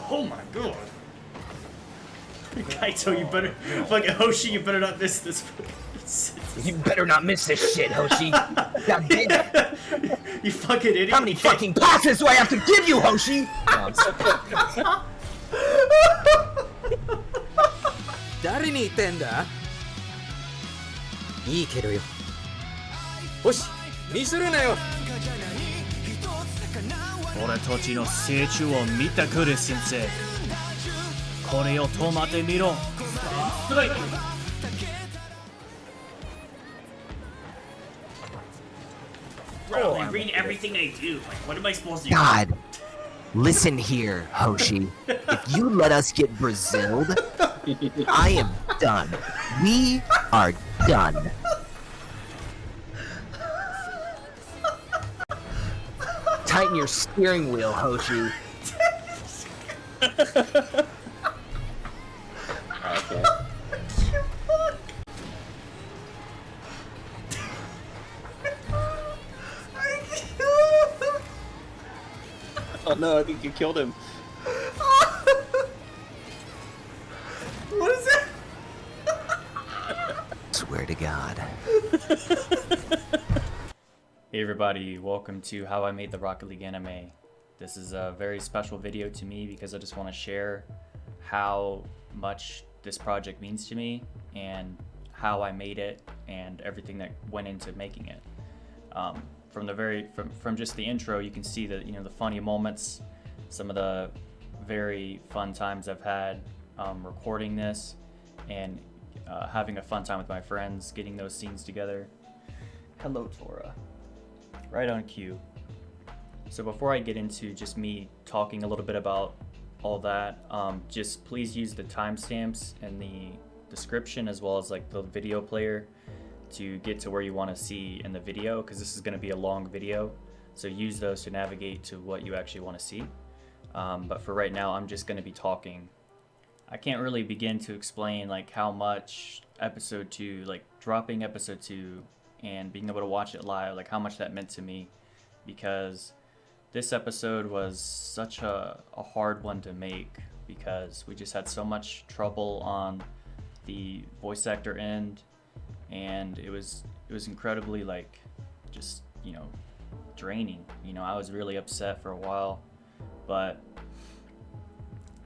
Oh my god. Kaito, you better... Fucking Hoshi, you better not miss this. You better not miss this shit, Hoshi. God damn it. You fucking idiot. How many fucking passes do I have to give you, Hoshi? Dari ni tenda? Ii kedo yo. Hoshi, misuru na yo. 俺たちの成長を見たくれ先生。これを止まってみろ。Bro, I read everything I do. Like, what am I supposed to do? God, listen here, Hoshi. If you let us get Braziled, I am done. We are done. Tighten your steering wheel, Hoshi. Okay. Oh no, I think you killed him. What is that? Swear to God. Hey everybody, welcome to How I Made the Rocket League Anime. This is a very special video to me because I just want to share how much this project means to me and how I made it and everything that went into making it. From just the intro, you can see that, you know, the funny moments, some of the very fun times I've had recording this, and having a fun time with my friends, getting those scenes together. Hello, Tora. Right on cue. So before I get into just me talking a little bit about all that, just please use the timestamps in the description as well as like the video player to get to where you want to see in the video, because this is going to be a long video, so use those to navigate to what you actually want to see. But for right now, I'm just going to be talking. I can't really begin to explain like how much episode 2, like dropping episode 2 and being able to watch it live, like how much that meant to me, because this episode was such a hard one to make because we just had so much trouble on the voice actor end, and it was incredibly like just, you know, draining. You know, I was really upset for a while, but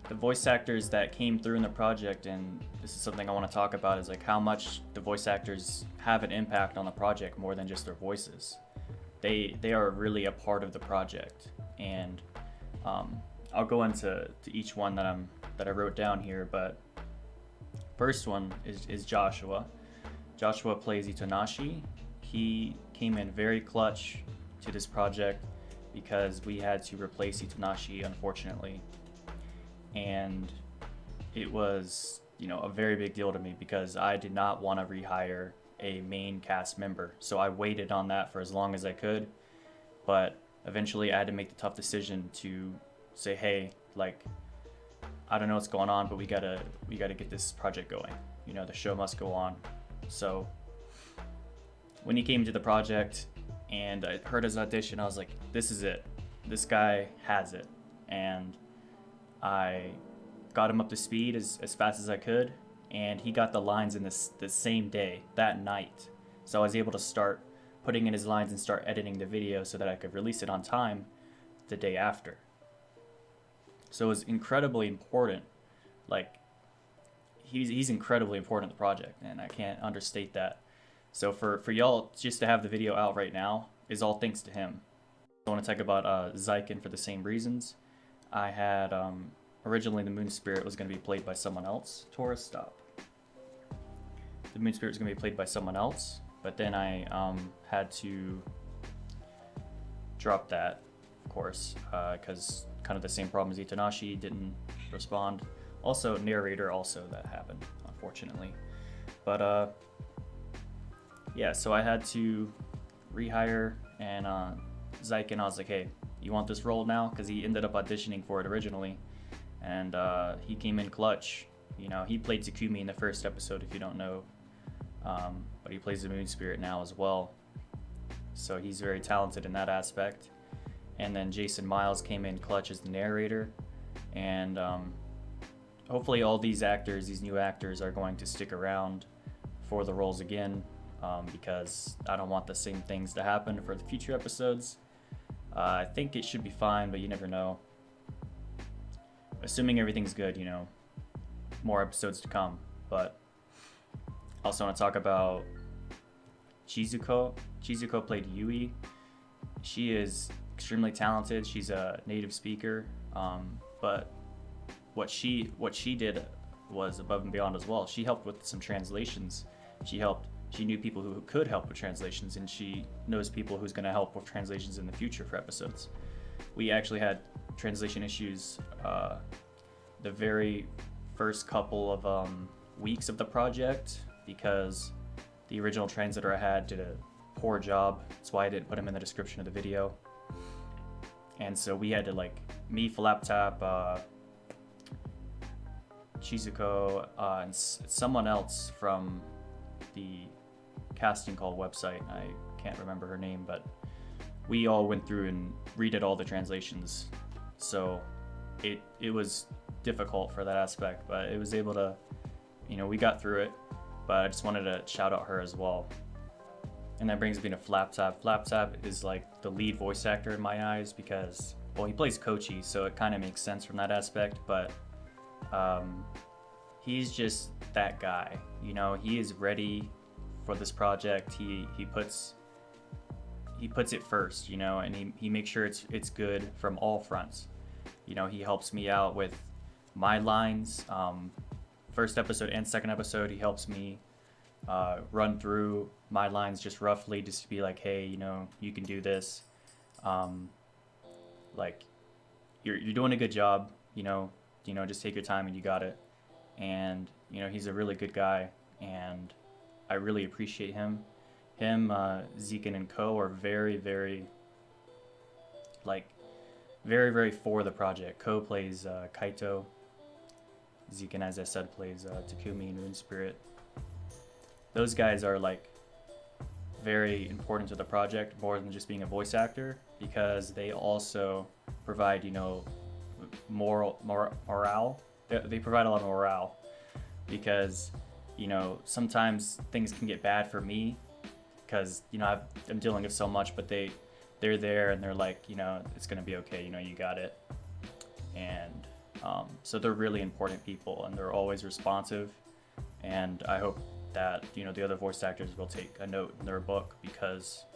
the voice actors that came through in the project, and this is something I want to talk about, is like how much the voice actors have an impact on the project more than just their voices. They are really a part of the project, and I'll go into each one that I wrote down here. But first one is Joshua. Joshua plays Itonashi. He came in very clutch to this project because we had to replace Itonashi, unfortunately, and it was, you know, a very big deal to me because I did not want to rehire a main cast member, so I waited on that for as long as I could. But eventually I had to make the tough decision to say, hey, like, I don't know what's going on, but we gotta get this project going. You know, the show must go on. So when he came to the project and I heard his audition, I was like, this is it. This guy has it. And I got him up to speed as fast as I could, and he got the lines in the same day, that night. So I was able to start putting in his lines and start editing the video so that I could release it on time the day after. So it was incredibly important. Like, he's incredibly important to the project, and I can't understate that. So for y'all just to have the video out right now is all thanks to him. I want to talk about Zyken for the same reasons. I had originally the Moon Spirit was going to be played by someone else. Taurus, stop. The Moon Spirit was going to be played by someone else, but then I had to drop that, of course, because kind of the same problem as Itonashi, didn't respond. Also, narrator, also that happened, unfortunately. But yeah, so I had to rehire, and Zyken, I was like, hey, you want this role now? Because he ended up auditioning for it originally, and he came in clutch. You know, he played Takumi in the first episode, if you don't know, but he plays the Moon Spirit now as well. So he's very talented in that aspect. And then Jason Miles came in clutch as the narrator. And hopefully all these actors, these new actors, are going to stick around for the roles again, because I don't want the same things to happen for the future episodes. I think it should be fine, but you never know. Assuming everything's good, you know, more episodes to come. But also want to talk about Chizuko. Chizuko played Yui. She is extremely talented. She's a native speaker, but what she did was above and beyond as well. She helped with some translations. She knew people who could help with translations, and she knows people who's going to help with translations in the future for episodes. We actually had translation issues the very first couple of weeks of the project, because the original translator I had did a poor job. That's why I didn't put him in the description of the video. And so we had to, like, me, Flaptap, Chizuko, and someone else from the casting call website. I can't remember her name, but we all went through and redid all the translations. So it was difficult for that aspect, but it was able to, you know, we got through it. But I just wanted to shout out her as well. And that brings me to Flaptap. Flaptap is like the lead voice actor in my eyes because, well, he plays Kochi, so it kind of makes sense from that aspect, but he's just that guy. You know, he is ready for this project. He puts it first, you know, and he makes sure it's good from all fronts. You know, he helps me out with my lines. First episode and second episode, he helps me run through my lines just roughly, just to be like, hey, you know, you can do this. Like, you're doing a good job, you know, just take your time and you got it. And, you know, he's a really good guy, and I really appreciate him. Zekin and Ko are very, very, like, very, very for the project. Ko plays Kaito. Zekin, as I said, plays Takumi and Rune Spirit. Those guys are, like, very important to the project, more than just being a voice actor, because they also provide, you know, morale. They provide a lot of morale, because, you know, sometimes things can get bad for me, because, you know, I'm dealing with so much, but they're there and they're like, you know, it's gonna be okay, you know, you got it. And so they're really important people, and they're always responsive. And I hope that, you know, the other voice actors will take a note in their book, because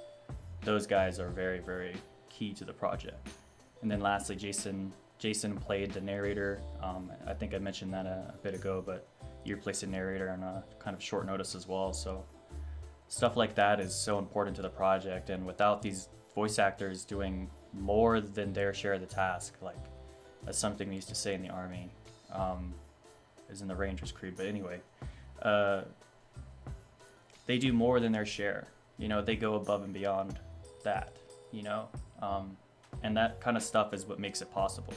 those guys are very, very key to the project. And then lastly, Jason played the narrator. I think I mentioned that a bit ago, but you replaced a narrator on a kind of short notice as well. So stuff like that is so important to the project, and without these voice actors doing more than their share of the task, like, that's something we used to say in the Army, is in the Rangers Creed, but anyway, they do more than their share. You know, they go above and beyond that, you know, and that kind of stuff is what makes it possible.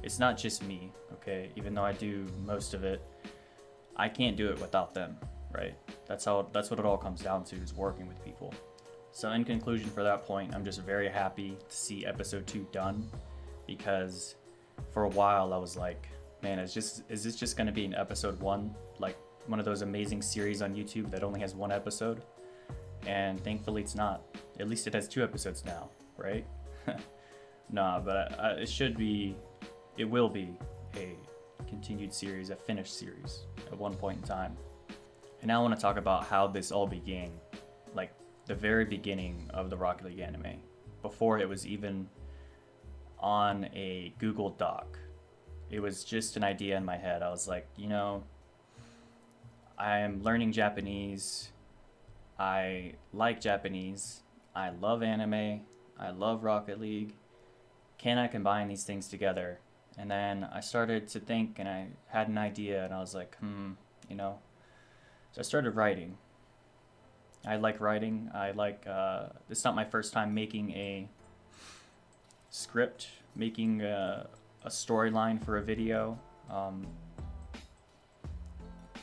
It's not just me, okay? Even though I do most of it, I can't do it without them, right? That's what it all comes down to, is working with people. So in conclusion, for that point, I'm just very happy to see episode 2 done, because for a while I was like, man, is this just gonna be an episode 1, like one of those amazing series on YouTube that only has 1 episode? And thankfully it's not. At least it has 2 episodes now, right? Nah, but it will be a continued series, a finished series at one point in time. And now I want to talk about how this all began, like the very beginning of the Rocket League anime, before it was even on a Google Doc. It was just an idea in my head. I was like, you know, I'm learning Japanese. I like Japanese. I love anime. I love Rocket League. Can I combine these things together? And then I started to think, and I had an idea, and I was like, you know. So I started writing. I like writing. It's not my first time making a script, making a storyline for a video.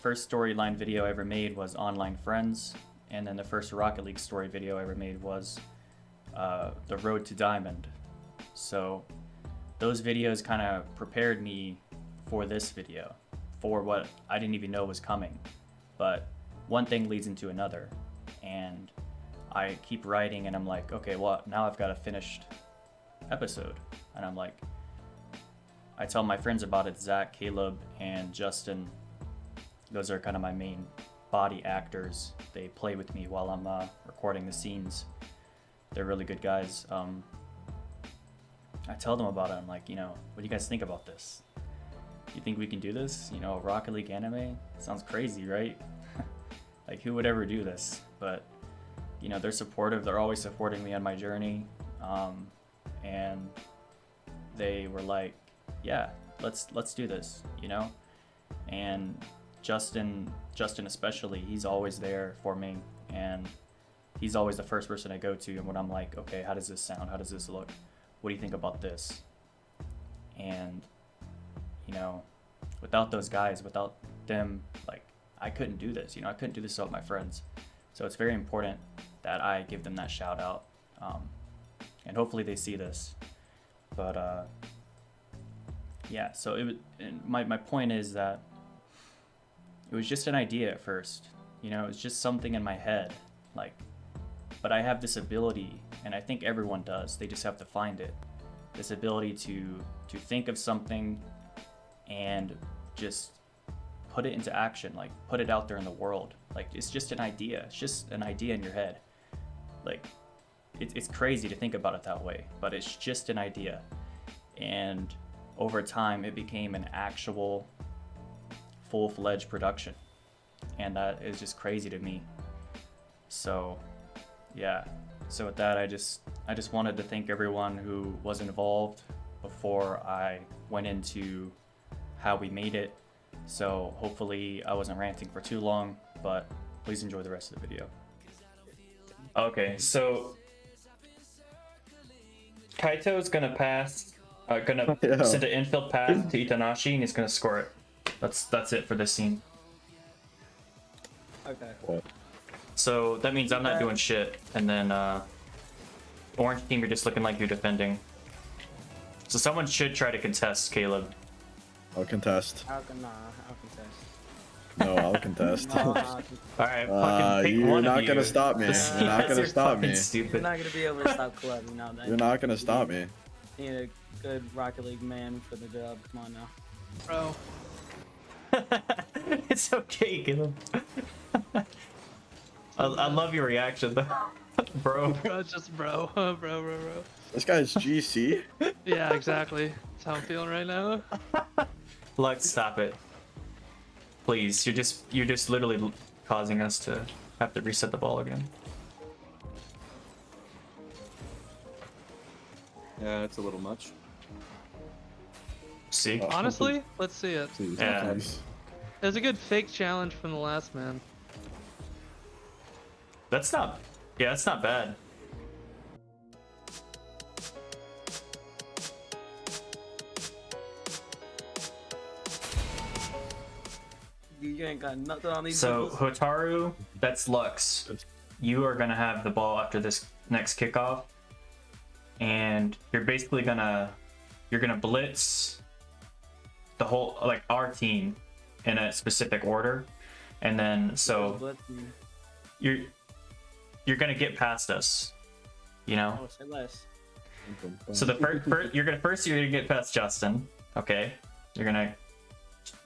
First storyline video I ever made was Online Friends, and then the first Rocket League story video I ever made was The Road to Diamond. So those videos kind of prepared me for this video, for what I didn't even know was coming. But one thing leads into another, and I keep writing, and I'm like, okay, well, now I've got a finished episode. And I'm like, I tell my friends about it, Zach, Caleb, and Justin. Those are kind of my main body actors. They play with me while I'm recording the scenes. They're really good guys. I tell them about it. I'm like, you know, what do you guys think about this? You think we can do this? You know, a Rocket League anime? Sounds crazy, right? Like, who would ever do this? But, you know, they're supportive. They're always supporting me on my journey. And they were like, yeah, let's do this, you know? And Justin especially, he's always there for me, and he's always the first person I go to. And when I'm like, okay, how does this sound? How does this look? What do you think about this? And, you know, without those guys, without them, like, I couldn't do this. You know, I couldn't do this without my friends. So it's very important that I give them that shout out. And hopefully they see this. But yeah, so my point is that it was just an idea at first. You know, it was just something in my head. Like, but I have this ability, and I think everyone does. They just have to find it. This ability to think of something and just put it into action, like put it out there in the world. Like, it's just an idea. It's just an idea in your head. Like, it's crazy to think about it that way, but it's just an idea. And over time, it became an actual full-fledged production. And that is just crazy to me. So, yeah. So with that, I just wanted to thank everyone who was involved before I went into how we made it. So hopefully I wasn't ranting for too long, but please enjoy the rest of the video. Okay, so Kaito is gonna send an infield pass to Itonashi, and he's gonna score it. That's it for this scene. Okay. So that means I'm not doing shit, and then orange team, you're just looking like you're defending. So someone should try to contest, Caleb. I'll contest. I'll contest. No, I'll contest. No, Alright, fucking pick You're one of not you. gonna stop me. You're not gonna stop me. you're Stupid. not gonna be able to stop Klub, you know that. You're not gonna stop me. You need a good Rocket League man for the job. Come on now. Bro. It's okay, Caleb. I love your reaction though, bro. Bro, just bro. bro. This guy's GC. Yeah, exactly. That's how I'm feeling right now. Lux, stop it. Please, you're just literally causing us to have to reset the ball again. Yeah, it's a little much. See? Honestly, let's see it. Please, Yeah. please. It was a good fake challenge from the last man. That's not bad. You ain't got nothing on these. So people. Hotaru, that's Lux. You are gonna have the ball after this next kickoff, and you're basically gonna blitz the whole, like, our team in a specific order, and then so you're gonna get past us, you know. Oh, say less. So the first you're gonna get past Justin, okay? You're gonna,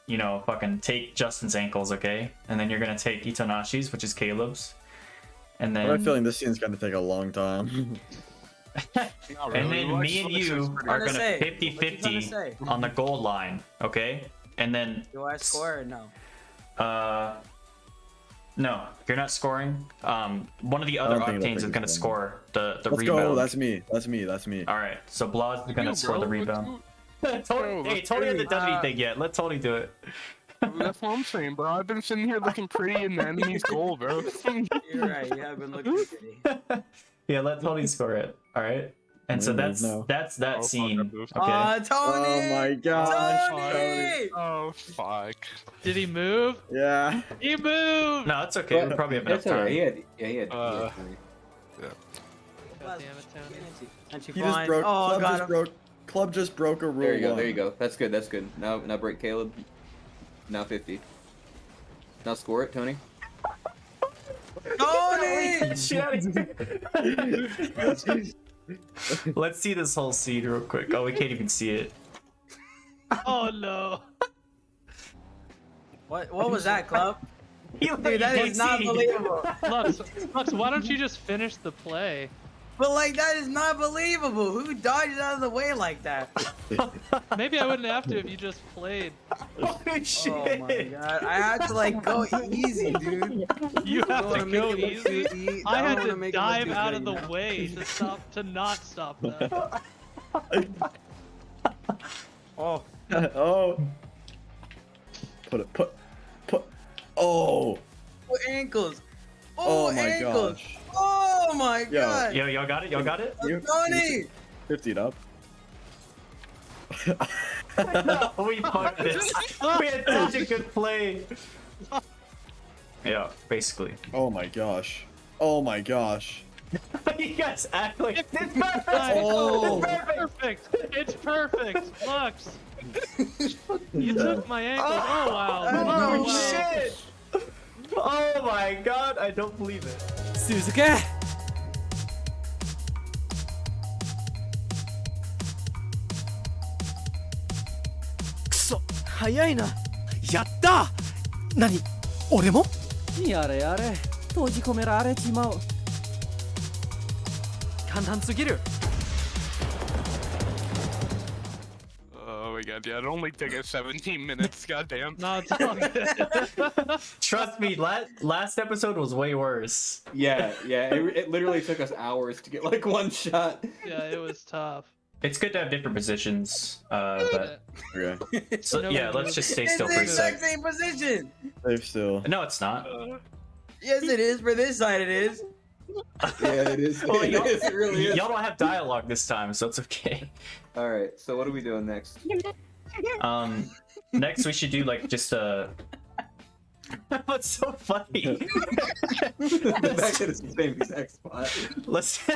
you know, fucking take Justin's ankles, okay? And then you're gonna take Itonashi's, which is Caleb's, and then I have a feeling this scene's gonna take a long time. and then me and you are gonna 50-50 on the goal line, okay? And then Do I score or no? no, you're not scoring. One of the other don't think it'll Octanes is take gonna as score the Let's rebound. go. That's me. All right, so Blaz is gonna score the rebound. Tony hasn't done anything yet. Let Tony do it. That's what I'm saying, bro. I've been sitting here looking pretty in the enemy's goal, bro. You're right. You have been looking pretty. Yeah, let Tony score it. All right. And so that's that Oh, scene. fuck, I moved. Okay. Tony! Oh my gosh. Tony! Oh, fuck. Did he move? Yeah. He moved! No, it's okay. We probably have enough That's alright. time. He had three. God damn it, Tony. And she He just fine. broke. Oh, Club got just him. broke. Club just broke a rule. There you go. one. There you go. That's good. That's good. Now break Caleb. Now 50. Now score it, Tony. Tony! Let's see this whole scene real quick. Oh, we can't even see it. Oh no. What was that, Club? Dude, That is not believable. Lux, why don't you just finish the play? But like, that is not believable. Who dodged out of the way like that? Maybe I wouldn't have to if you just played. Holy shit. Oh my god. I had to like go easy, dude. You have wanna to make go it look easy. too easy. I don't had wanna to make it look dive too out of good the now. way to not stop that. Oh. Oh. Put. Oh. Oh, ankles. Oh my ankles. gosh. Oh my Yo. god. Yo, y'all got it? Y'all got it? Tony. 50 it up. We fucked this. We had such a good play. Yeah, basically. Oh my gosh. Oh my gosh. You guys act like it's perfect. Oh. It's perfect. It's perfect. Lux. You took my ankle. Oh wow. Oh, Oh, wow. shit! Oh my god, I don't believe it. 続けくそ早いなやった何俺もやれやれ閉じ込められちまう簡単すぎる Oh my god, yeah, it only took us 17 minutes, goddamn. No, it's all good. Trust me, last episode was way worse. Yeah. It literally took us hours to get like one shot. Yeah, it was tough. It's good to have different positions, but Okay. so, yeah, let's just stay It's still the for a exact sec. same position. Safe still. No, it's not. Yes, it is. For this side, it is. Yeah, it is. Well, It is. It really is. Y'all don't have dialogue this time, so it's okay. All right. So what are we doing next? Next we should do like just a. What's so funny? The fact that it's the same exact spot. Let's.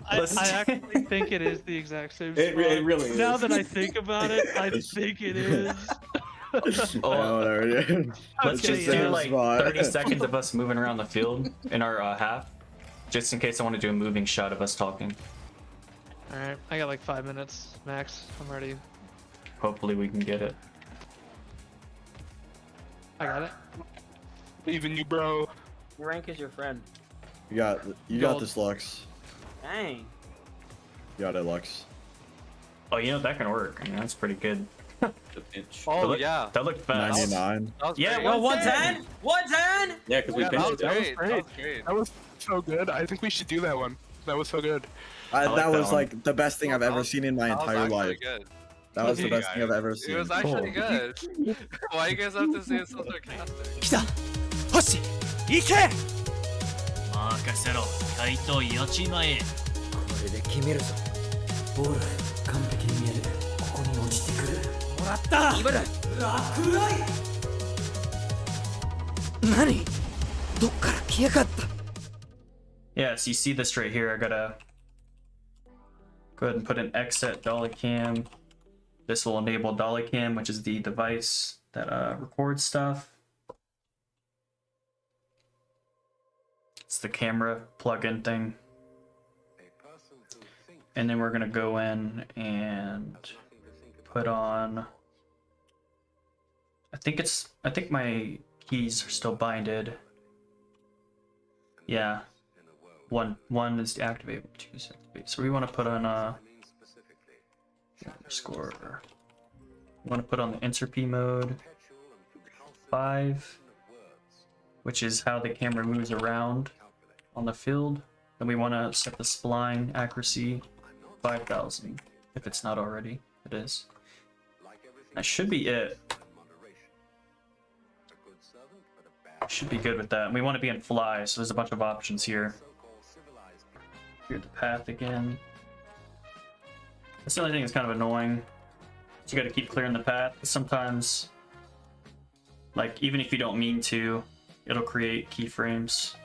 I actually think it is the exact same spot. It really is. Now that I think about it, I think it is. Oh, whatever, dude. Let's It's just the do same like spot. 30 seconds of us moving around the field in our half, just in case I want to do a moving shot of us talking. Alright, I got like 5 minutes max. I'm ready. Hopefully we can get it. I got it. Even you, bro. Your rank is your friend. You got Gold. this, Lux. Dang. You got it, Lux. Oh, you know that can work. I mean, that's pretty good. The pinch. That Oh looked- yeah That looked fast. 99. that was Yeah, great. Yo, 110. 110? 110? Yeah, because we Yeah, that pinched was it. great. great. That was great. That was so good. I think we should do that one. That was so good. like That that was one. like the best thing I've That ever was- seen in my That was entire actually life. good. That was the You best thing I've guys. ever It seen. was actually Cool. good. Why you guys have to say it so sarcastic? 来た星行け任せろ、カイトやちまえ。これで決めるぞボール完璧に見えるここに落ちてくるもらった今だ落雷何どっから来やがった Yeah, so you see this right here. I gotta go ahead and put an X at DollyCam. This will enable DollyCam, which is the device that records stuff. It's the camera plug-in thing. And then we're gonna go in and put on. I think my keys are still binded. Yeah. One is to activate, two is to activate. So we want to put on underscore. We want to put on the Enter-P mode 5, which is how the camera moves around on the field. Then we want to set the spline accuracy 5,000 if it's not already. It is. That should be it. Should be good with that. And we want to be in fly, so there's a bunch of options here. Clear the path again. That's the only thing that's kind of annoying. So you got to keep clearing the path. Sometimes, like, even if you don't mean to, it'll create keyframes.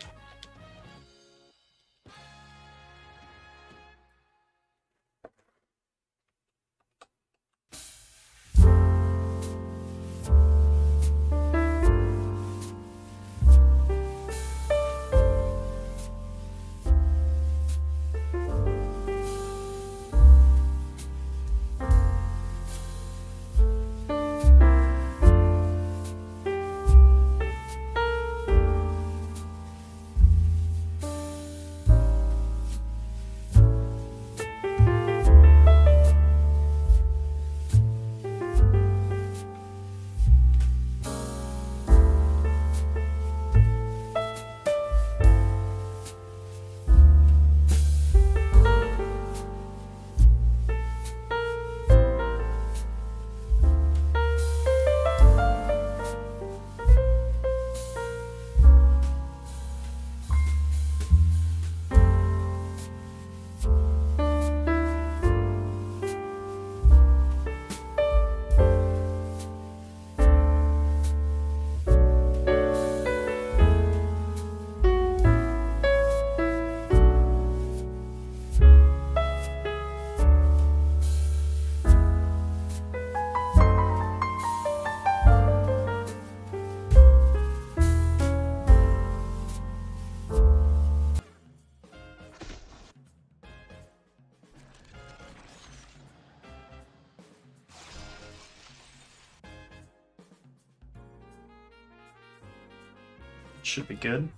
Should be good.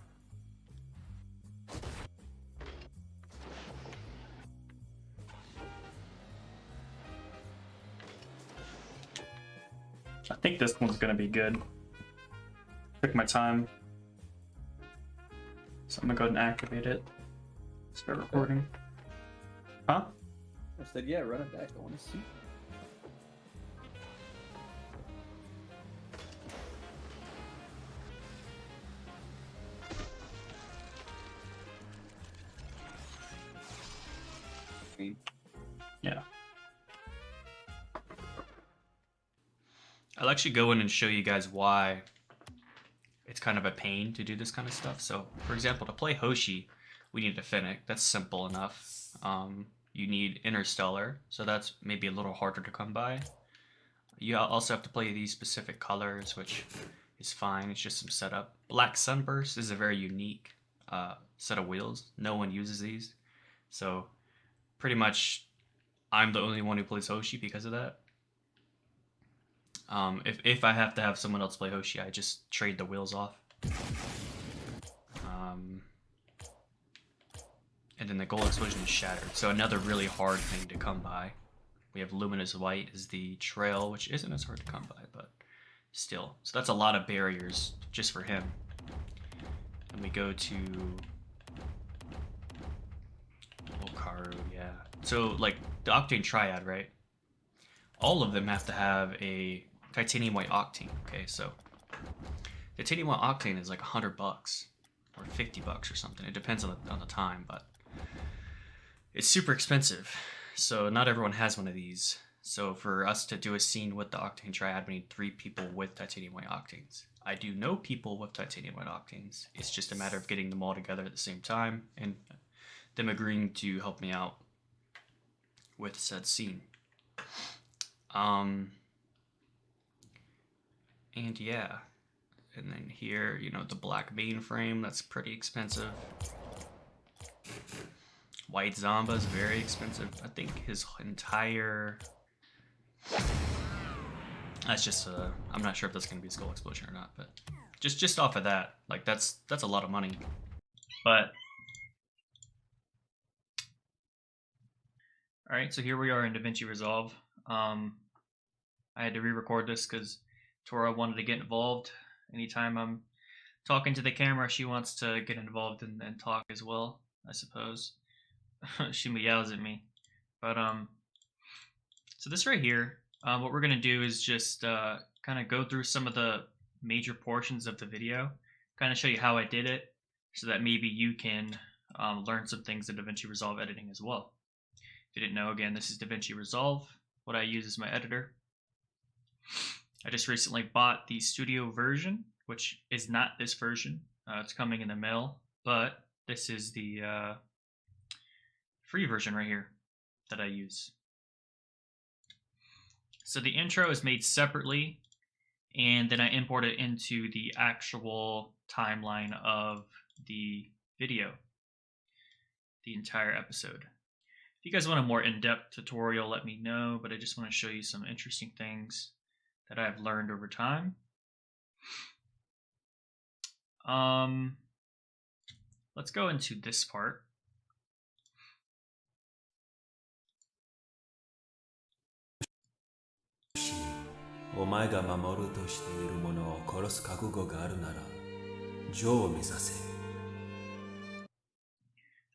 I think this one's gonna be good. Took my time. So I'm gonna go ahead and activate it. Start recording. Huh? I said, yeah, run it back. I want to see. Yeah. I'll actually go in and show you guys why it's kind of a pain to do this kind of stuff. So, for example, to play Hoshi, we need a Finnick. That's simple enough. You need Interstellar, so that's maybe a little harder to come by. You also have to play these specific colors, which is fine. It's just some setup. Black Sunburst is a very unique set of wheels. No one uses these. So, pretty much, I'm the only one who plays Hoshi because of that. If I have to have someone else play Hoshi, I just trade the wheels off. And then the gold explosion is shattered. So another really hard thing to come by. We have luminous white is the trail, which isn't as hard to come by, but still. So that's a lot of barriers just for him. And we go to Hikaru, yeah. So like the Octane Triad, right? All of them have to have a titanium white Octane. Okay, so titanium white Octane is like $100 or $50 or something. It depends on the time, but it's super expensive. So not everyone has one of these. So for us to do a scene with the Octane Triad, we need 3 people with titanium white Octanes. I do know people with titanium white Octanes. It's just a matter of getting them all together at the same time and them agreeing to help me out with said scene. And yeah, and then here, you know, the black mainframe, that's pretty expensive. White Zamba is very expensive. I think his entire, that's just I'm not sure if that's gonna be a skull explosion or not, but just off of that, like that's a lot of money. But all right, so here we are in DaVinci Resolve. I had to re-record this because Tora wanted to get involved. Anytime I'm talking to the camera, she wants to get involved and talk as well, I suppose. She meows at me. But so this right here, what we're gonna do is just kind of go through some of the major portions of the video, kind of show you how I did it, so that maybe you can learn some things in DaVinci Resolve editing as well. If you didn't know, again, this is DaVinci Resolve. What I use is my editor. I just recently bought the studio version, which is not this version. It's coming in the mail, but this is the free version right here that I use. So the intro is made separately, and then I import it into the actual timeline of the video, the entire episode. If you guys want a more in-depth tutorial, let me know, but I just want to show you some interesting things that I've learned over time. Let's go into this part.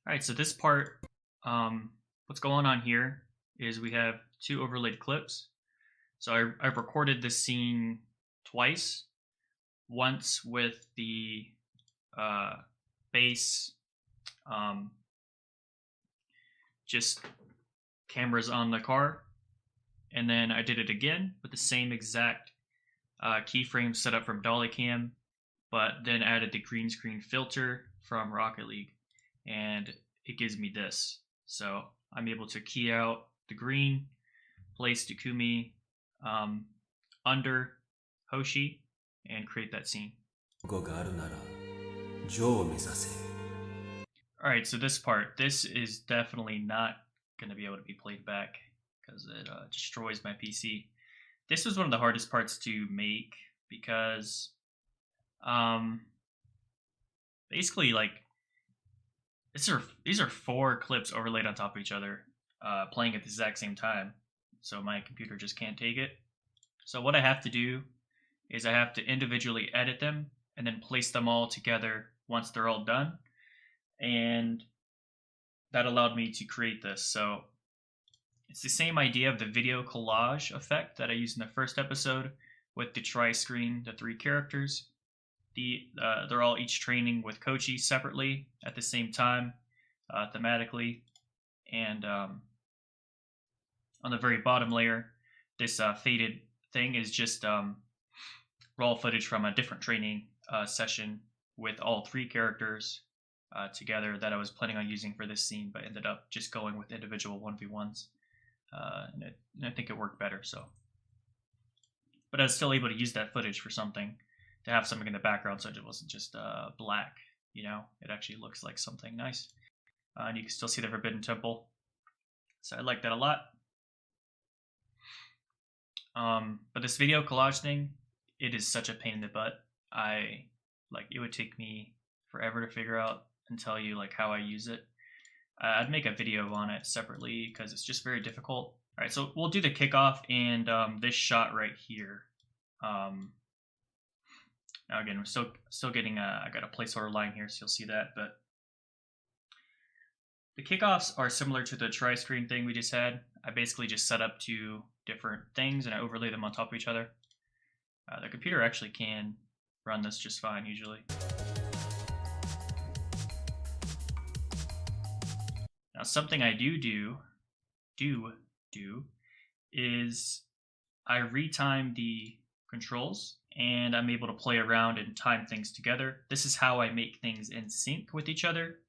Alright, so this part, what's going on here is we have 2 overlaid clips. So I've recorded this scene twice. Once with the base, just cameras on the car. And then I did it again with the same exact keyframe set up from DollyCam, but then added the green screen filter from Rocket League. And it gives me this. So I'm able to key out the green, place Takumi under Hoshi, and create that scene. Alright, so this part, this is definitely not going to be able to be played back because it destroys my PC. This was one of the hardest parts to make because basically like these are 4 clips overlaid on top of each other, playing at the exact same time. So my computer just can't take it. So what I have to do is I have to individually edit them and then place them all together once they're all done. And that allowed me to create this. So it's the same idea of the video collage effect that I used in the first episode with the tri-screen, the 3 characters. They're all each training with Kochi separately at the same time, thematically. And on the very bottom layer, this faded thing is just raw footage from a different training session with all 3 characters together that I was planning on using for this scene, but ended up just going with individual 1v1s. And I think it worked better. So, but I was still able to use that footage for something, to have something in the background, so it wasn't just black. You know, it actually looks like something nice, and you can still see the Forbidden Temple. So I like that a lot. But this video collage thing, it is such a pain in the butt. It would take me forever to figure out and tell you like how I use it. I'd make a video on it separately because it's just very difficult. All right, so we'll do the kickoff and this shot right here. Now again, we're still getting I got a placeholder line here, so you'll see that. But the kickoffs are similar to the tri-screen thing we just had. I basically just set up 2 different things and I overlay them on top of each other. The computer actually can run this just fine usually. Now something I do is I retime the controls and I'm able to play around and time things together. This is how I make things in sync with each other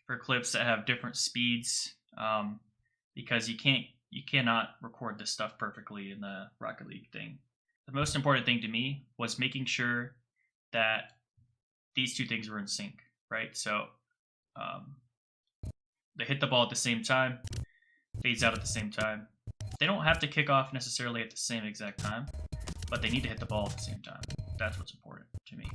for clips that have different speeds, because you cannot record this stuff perfectly in the Rocket League thing. The most important thing to me was making sure that these 2 things were in sync, right? So they hit the ball at the same time, fades out at the same time. They don't have to kick off necessarily at the same exact time, but they need to hit the ball at the same time. That's what's important to me.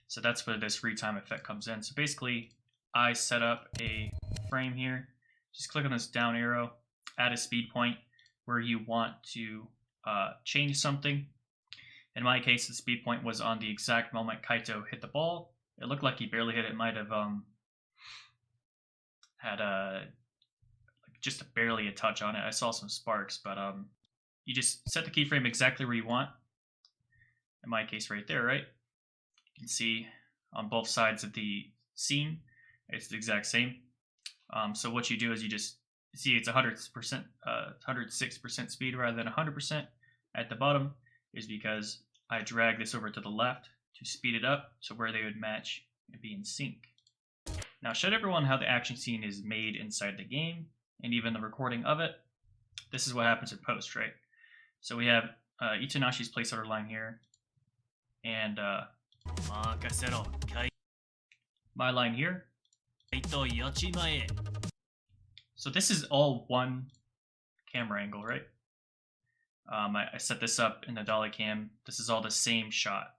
So that's where this retime effect comes in. So basically, I set up a frame here. Just click on this down arrow, add a speed point where you want to change something. In my case, the speed point was on the exact moment Kaito hit the ball. It looked like he barely hit it. Might have had just barely a touch on it. I saw some sparks, but you just set the keyframe exactly where you want. In my case, right there, right? You can see on both sides of the scene, it's the exact same. So what you do is you just see it's 100%, 106% speed rather than 100% at the bottom, is because I drag this over to the left to speed it up to where they would match and be in sync. Now, showed everyone how the action scene is made inside the game and even the recording of it. This is what happens in post, right? So we have Itonashi's placeholder line here, and my line here. So this is all one camera angle, right? I set this up in the DollyCam. This is all the same shot.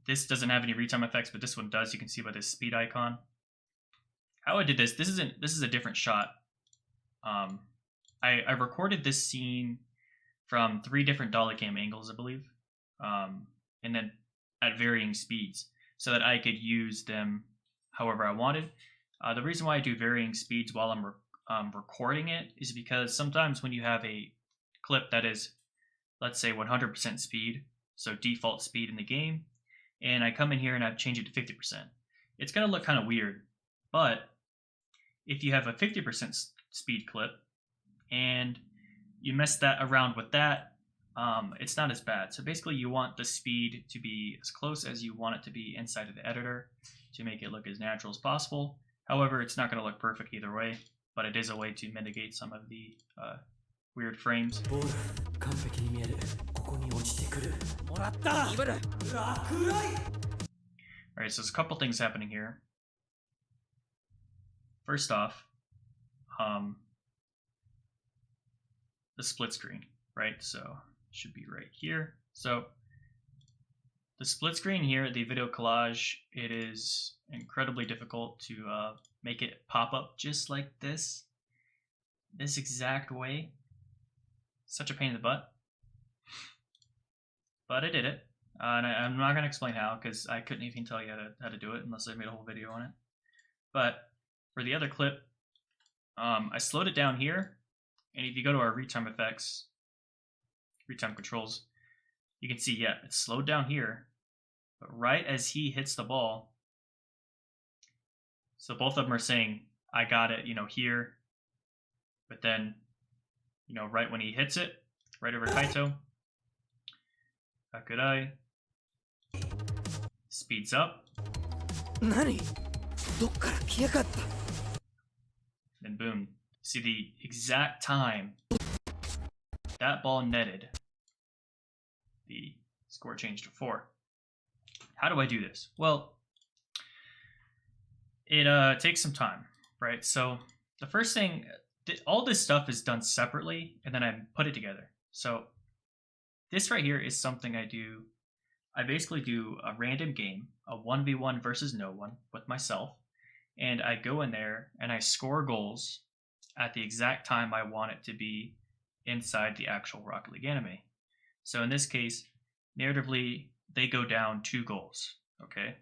This doesn't have any retime effects, but this one does. You can see by this speed icon. How I did this, this is a different shot. I recorded this scene from 3 different DollyCam angles, I believe, and then at varying speeds, so that I could use them however I wanted. The reason why I do varying speeds while I'm recording it is because sometimes when you have a clip that is, let's say, 100% speed, so default speed in the game, and I come in here and I change it to 50%, it's going to look kind of weird. But if you have a 50% speed clip and you mess that around with that, it's not as bad. So basically you want the speed to be as close as you want it to be inside of the editor to make it look as natural as possible. However, it's not going to look perfect either way, but it is a way to mitigate some of the weird frames. Alright, so there's a couple things happening here. First off, the split screen, right? So it should be right here. So the split screen here, the video collage, it is incredibly difficult to make it pop up just like this exact way. Such a pain in the butt. But I did it. And I'm not going to explain how, because I couldn't even tell you how to do it unless I made a whole video on it. But for the other clip, I slowed it down here. And if you go to our retime effects, retime controls, you can see, yeah, it's slowed down here. But right as he hits the ball, so both of them are saying, I got it, you know, here. But then, you know, right when he hits it, right over Kaito, Hakurai speeds up. Then boom. See the exact time that ball netted. The score changed to 4. How do I do this? Well, it takes some time, right? So the first thing, all this stuff is done separately, and then I put it together. So this right here is something I do. I basically do a random game, a 1v1 versus no one with myself, and I go in there and I score goals at the exact time I want it to be inside the actual Rocket League anime. So in this case, narratively, they go down 2 goals, okay?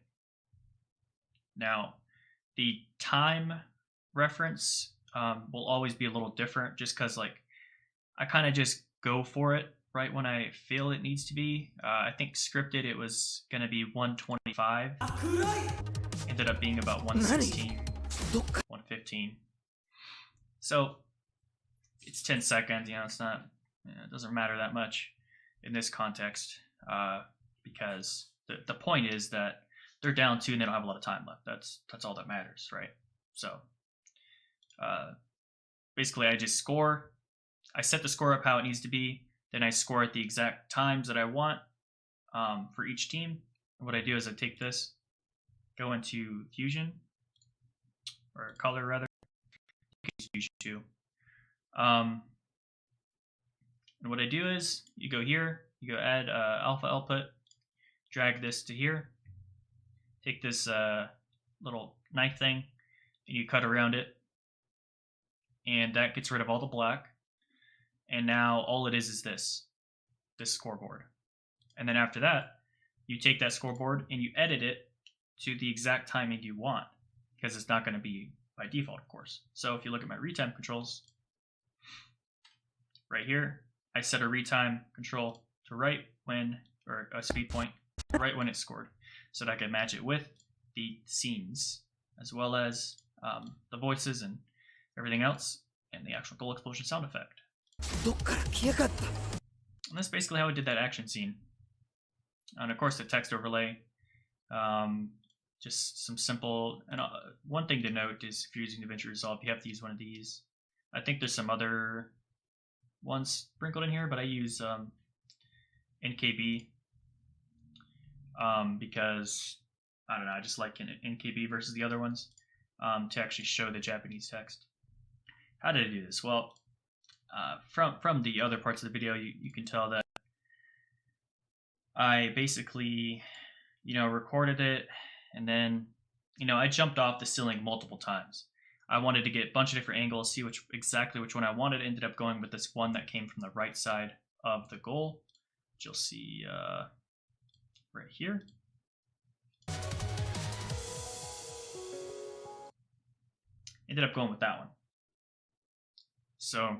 Now, the time reference will always be a little different just because, like, I kind of just go for it right when I feel it needs to be. I think scripted it was going to be 125. Ended up being about 116, 115. So it's 10 seconds, you know, it's not, it doesn't matter that much in this context because the point is that they're down 2 and they don't have a lot of time left. That's all that matters, right? So basically I just score. I set the score up how it needs to be. Then I score at the exact times that I want for each team. And what I do is I take this, go into Fusion, or Color rather. You can use Fusion too. And what I do is you go here, you go add alpha output, drag this to here, take this little knife thing, and you cut around it, and that gets rid of all the black. And now all it is this scoreboard. And then after that, you take that scoreboard and you edit it to the exact timing you want, because it's not going to be by default, of course. So if you look at my retime controls, right here, I set a retime control to right when, or a speed point, right when it's scored, so that I can match it with the scenes, as well as the voices and everything else, and the actual goal explosion sound effect. And that's basically how I did that action scene. And of course the text overlay, just some simple, and one thing to note is if you're using DaVinci Resolve, you have to use one of these. I think there's some other ones sprinkled in here, but I use NKB because, I don't know, I just like NKB versus the other ones to actually show the Japanese text. How did I do this? Well, from the other parts of the video, you can tell that I basically, you know, recorded it, and then, you know, I jumped off the ceiling multiple times. I wanted to get a bunch of different angles, see exactly which one I wanted. Ended up going with this one that came from the right side of the goal, which you'll see right here. Ended up going with that one. So,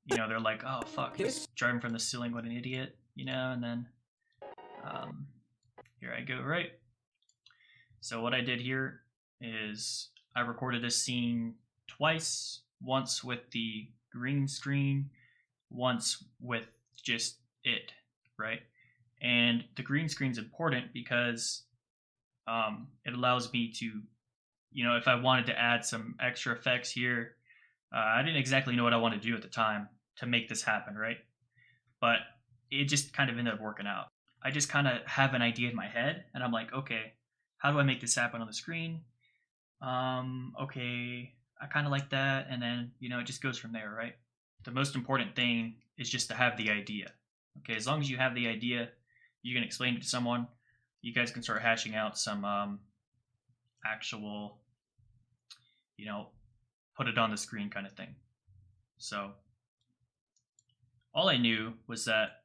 you know, they're like, oh fuck, he's driving from the ceiling, what an idiot, you know, and then here I go, right? So what I did here is I recorded this scene twice, once with the green screen, once with just it, right? And the green screen's important because it allows me to, you know, if I wanted to add some extra effects here, I didn't exactly know what I wanted to do at the time to make this happen, right? But it just kind of ended up working out. I just kind of have an idea in my head, and I'm like, okay, how do I make this happen on the screen? Okay, I kind of like that, and then, you know, it just goes from there, right? the most important thing is just to have the idea. Okay, as long as you have the idea, you can explain it to someone. You guys can start hashing out some actual, you know, put it on the screen kind of thing. So all I knew was that,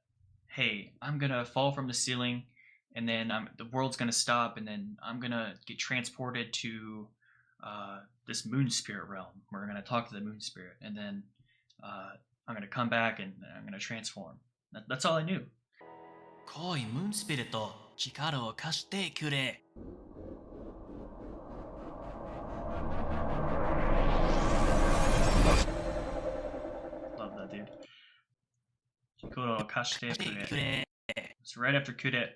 hey, I'm gonna fall from the ceiling, and then the world's gonna stop, and then I'm gonna get transported to this moon spirit realm. We're gonna talk to the moon spirit, and then I'm gonna come back and I'm gonna transform. That's all I knew. 来い、ムーンスピリット、力を貸してくれ。Love that, dude. Hikaru Zack4343. So right after Kure,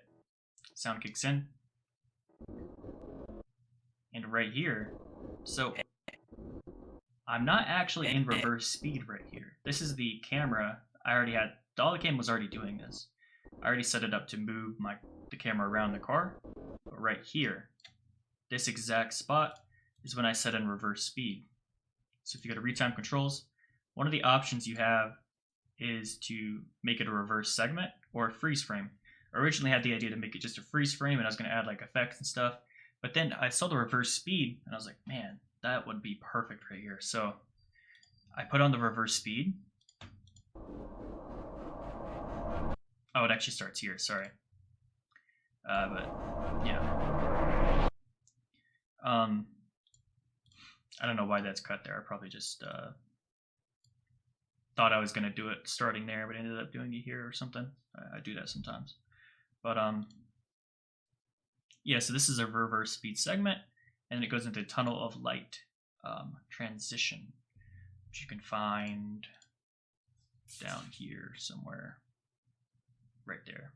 sound kicks in. And right here, so I'm not actually in reverse speed right here. This is the camera. I already had, DollyCam was already doing this. I already set it up to move the camera around the car. But right here, this exact spot is when I set in reverse speed. So if you go to retime controls, one of the options you have is to make it a reverse segment or a freeze frame. I originally had the idea to make it just a freeze frame, and I was going to add like effects and stuff. But then I saw the reverse speed, and I was like, man, that would be perfect right here. So I put on the reverse speed. Oh, it actually starts here, sorry. But yeah. I don't know why that's cut there. I probably just thought I was gonna do it starting there, but ended up doing it here or something. I do that sometimes. But yeah, so this is a reverse speed segment, and it goes into tunnel of light transition, which you can find down here somewhere. Right there.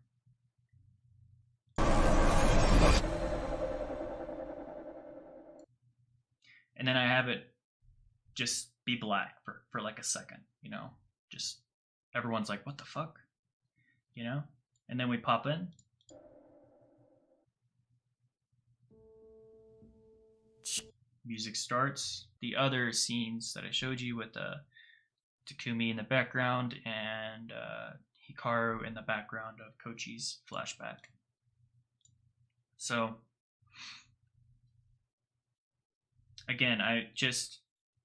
And then I have it just be black for like a second, you know, just everyone's like, what the fuck, you know? And then we pop in. Music starts. The other scenes that I showed you with Takumi in the background and Hikaru in the background of Kochi's flashback. So again,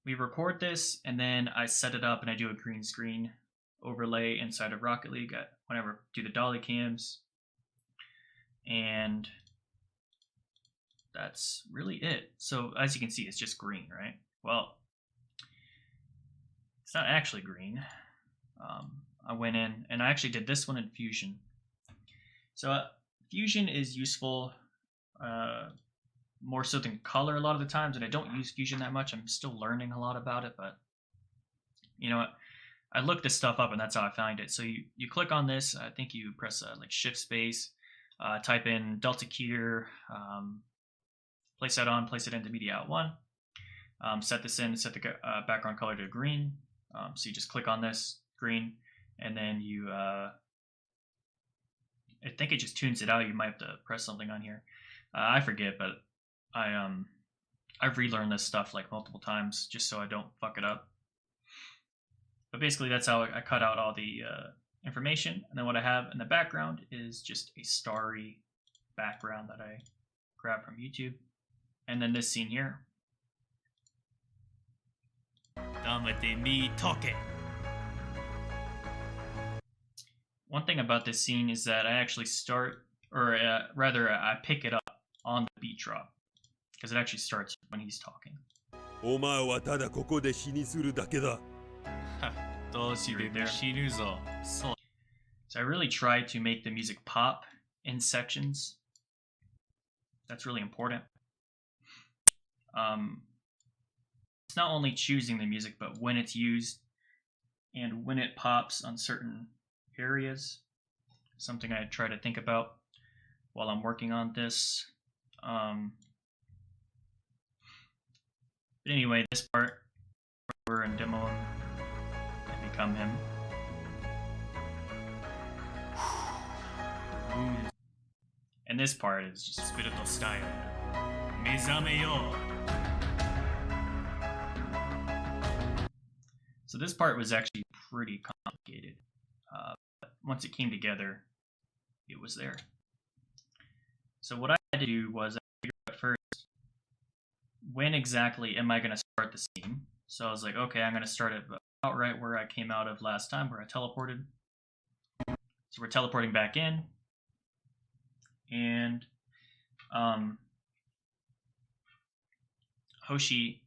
we record this, and then I set it up and I do a green screen overlay inside of Rocket League whenever I do the DollyCams, and that's really it. So as you can see, it's just green, right? Well, it's not actually green. I went in and I actually did this one in Fusion. So Fusion is useful more so than color a lot of the times, and I don't use Fusion that much. I'm still learning a lot about it, but you know what? I looked this stuff up and that's how I found it. So you click on this. I think you press like shift space, type in Delta Keyer, place that on, place it into media out 1, set this in, set the background color to green. So you just click on this green, and then you I think it just tunes it out. You might have to press something on here. I forget, but I've relearned this stuff like multiple times just so I don't fuck it up. But basically that's how I cut out all the information, and then what I have in the background is just a starry background that I grabbed from YouTube. And then this scene here. One thing about this scene is that I actually start, or rather I pick it up on the beat drop, because it actually starts when he's talking. So I really try to make the music pop in sections. That's really important. It's not only choosing the music, but when it's used and when it pops on certain areas. Something I try to think about while I'm working on this. But anyway, this part, we're in demo him and become him. And this part is just spiritual style. So this part was actually pretty complicated. But once it came together, it was there. So what I had to do was I figured out first, when exactly am I going to start the scene? So I was like, okay, I'm going to start it about right where I came out of last time, where I teleported. So we're teleporting back in. And Hoshi,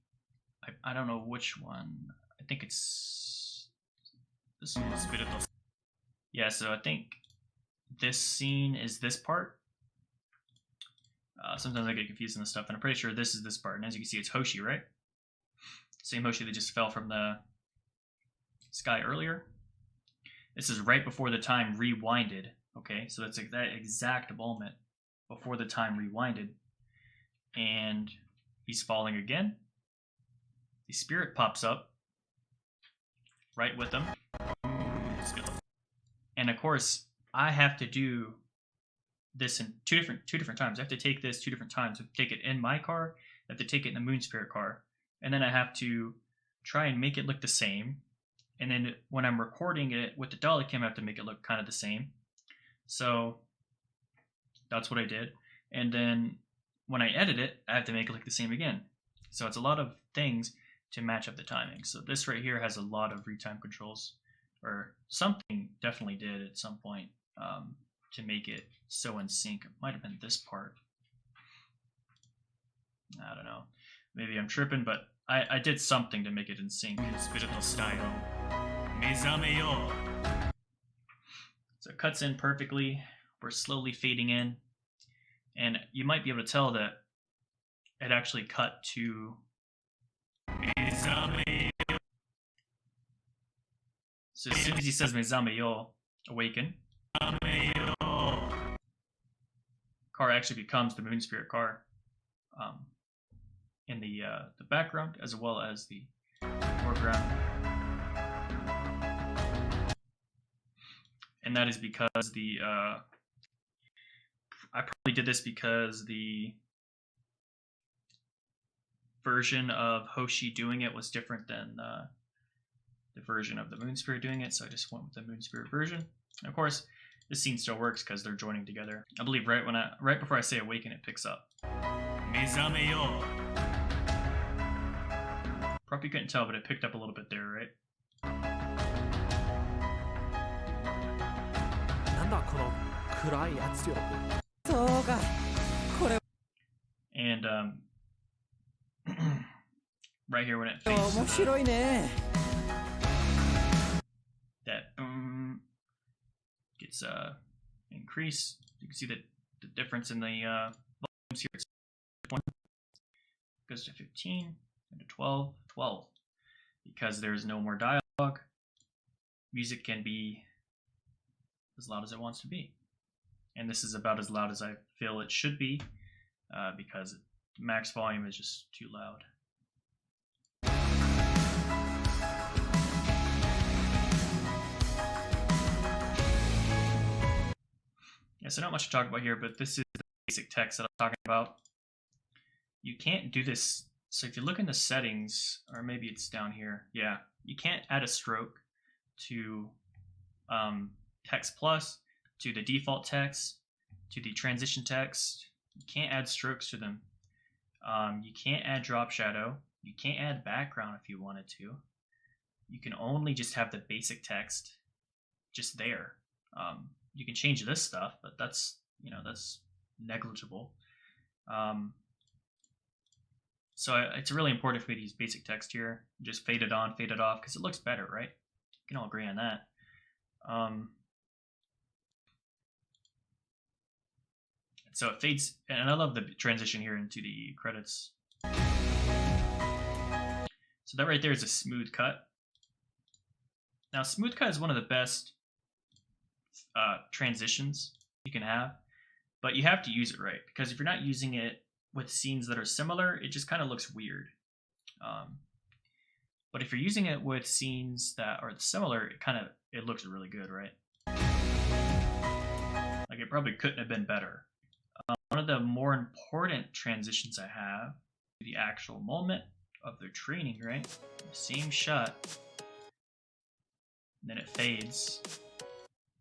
I don't know which one. I think it's this one. Yeah, so I think this scene is this part. Sometimes I get confused in this stuff, and I'm pretty sure this is this part. And as you can see, it's Hoshi, right? Same Hoshi that just fell from the sky earlier. This is right before the time rewinded. Okay, so that's like that exact moment before the time rewinded. And he's falling again. The spirit pops up right with him. And of course, I have to do this in two different times. I have to take this 2 different times. I have to take it in my car, I have to take it in the moon spirit car, and then I have to try and make it look the same. And then when I'm recording it with the DollyCam, I have to make it look kind of the same. So that's what I did. And then when I edit it, I have to make it look the same again. So it's a lot of things to match up the timing. So this right here has a lot of retime controls, or something definitely did at some point to make it so in sync. It might have been this part. I don't know. Maybe I'm tripping, but I did something to make it in sync. Spiritual style. So it cuts in perfectly. We're slowly fading in. And you might be able to tell that it actually cut to so as soon as he says Mezame-yo, awaken, car actually becomes the moon spirit car in the background as well as the foreground. And that is because the I probably did this because the version of Hoshi doing it was different than the version of the moon spirit doing it, so I just went with the moon spirit version. And of course, this scene still works because they're joining together. I believe right before I say awaken, it picks up. Mezame-yo. Probably couldn't tell, but it picked up a little bit there, right? And right here when it fades, that gets increased. You can see that the difference in the volumes here. It's 20, goes to 15, and to 12, 12. Because there's no more dialogue, music can be as loud as it wants to be. And this is about as loud as I feel it should be, because max volume is just too loud. Yeah, so not much to talk about here, but this is the basic text that I'm talking about. You can't do this. So if you look in the settings, or maybe it's down here, yeah, you can't add a stroke to text plus, to the default text, to the transition text. You can't add strokes to them. You can't add drop shadow. You can't add background if you wanted to. You can only just have the basic text just there. You can change this stuff, but that's negligible. So it's really important for me to use basic text here. Just fade it on, fade it off, because it looks better, right? We can all agree on that. So it fades, and I love the transition here into the credits. So that right there is a smooth cut. Now, smooth cut is one of the best transitions you can have, but you have to use it right, because if you're not using it with scenes that are similar, it just kind of looks weird. But if you're using it with scenes that are similar, it looks really good, right? Like it probably couldn't have been better. One of the more important transitions I have, the actual moment of their training, right? Same shot. and then it fades.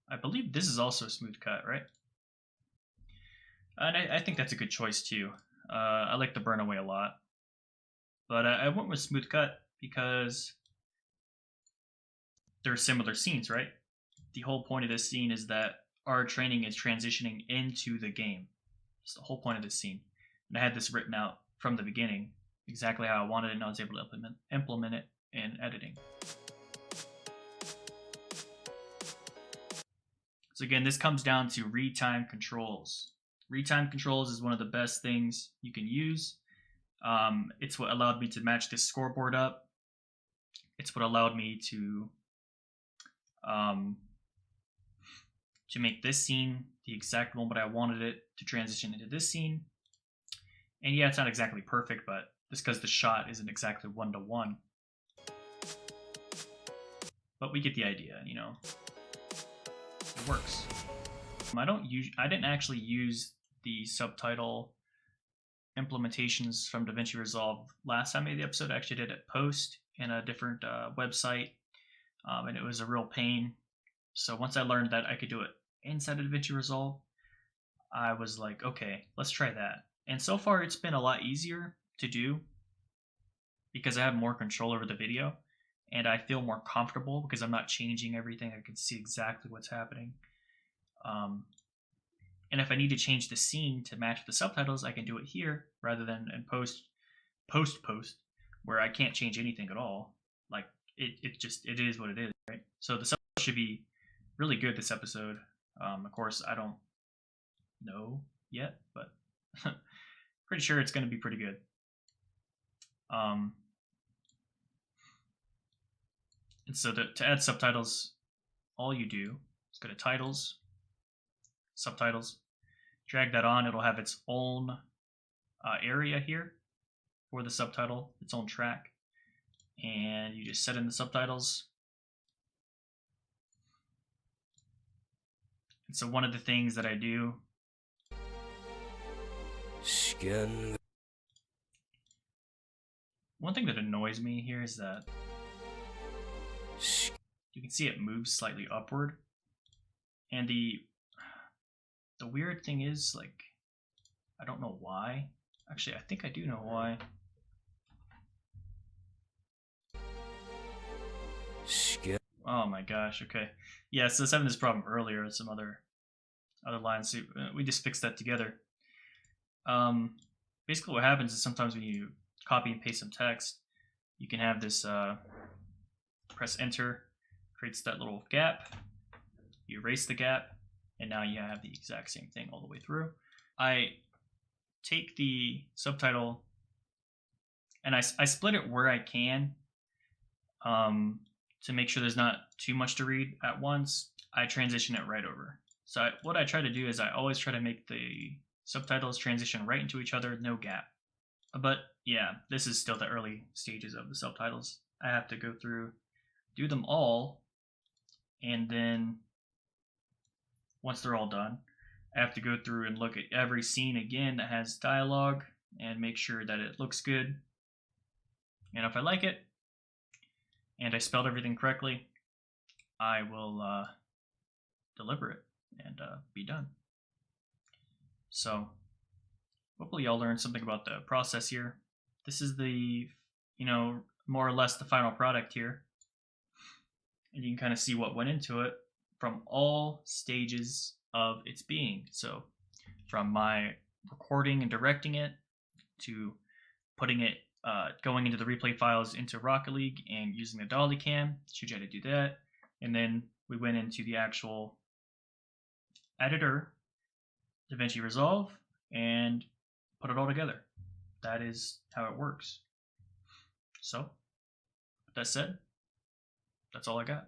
I believe this is also a smooth cut, right? And I think that's a good choice too. I like the burn away a lot. But I went with smooth cut because they're similar scenes, right? The whole point of this scene is that our training is transitioning into the game. It's the whole point of this scene. And I had this written out from the beginning, exactly how I wanted it, and I was able to implement it in editing. So again, this comes down to read time controls. Read time controls is one of the best things you can use. It's what allowed me to match this scoreboard up. It's what allowed me to make this scene the exact moment I wanted it to transition into this scene. And yeah, it's not exactly perfect, but it's because the shot isn't exactly 1-to-1. But we get the idea, you know. It works. I didn't actually use the subtitle implementations from DaVinci Resolve last time I made the episode. I actually did it post in a different website, and it was a real pain. So once I learned that I could do it inside of DaVinci Resolve, I was like, okay, let's try that. And so far it's been a lot easier to do because I have more control over the video and I feel more comfortable because I'm not changing everything. I can see exactly what's happening. And if I need to change the scene to match the subtitles, I can do it here rather than in post where I can't change anything at all. Like it is what it is, right? So the subtitles should be really good this episode. Of course, I don't know yet, but pretty sure it's going to be pretty good. And so to add subtitles, all you do is go to Titles, Subtitles, drag that on. It'll have its own area here for the subtitle, its own track. And you just set in the subtitles. And so one of the things that I do one thing that annoys me here is that you can see it moves slightly upward. And the weird thing is, like, I don't know why. Actually, I think I do know why. Oh my gosh, okay. Yeah, so I was having this problem earlier with some other lines. So we just fixed that together. Basically what happens is sometimes when you copy and paste some text, you can have this press enter, creates that little gap, you erase the gap, and now you have the exact same thing all the way through. I take the subtitle and I split it where I can to make sure there's not too much to read at once. I transition it right over. So what I try to do is I always try to make the subtitles transition right into each other, no gap. But yeah, this is still the early stages of the subtitles. I have to go through, do them all, and then once they're all done, I have to go through and look at every scene again that has dialogue and make sure that it looks good. And if I like it, and I spelled everything correctly, I will deliver it and be done. So hopefully y'all learned something about the process here. This is the, more or less the final product here. And you can kind of see what went into it from all stages of its being. So from my recording and directing it to putting it, going into the replay files into Rocket League and using the DollyCam, showed you how to do that. And then we went into the actual editor, DaVinci Resolve, and put it all together. That is how it works. So, with that said, that's all I got.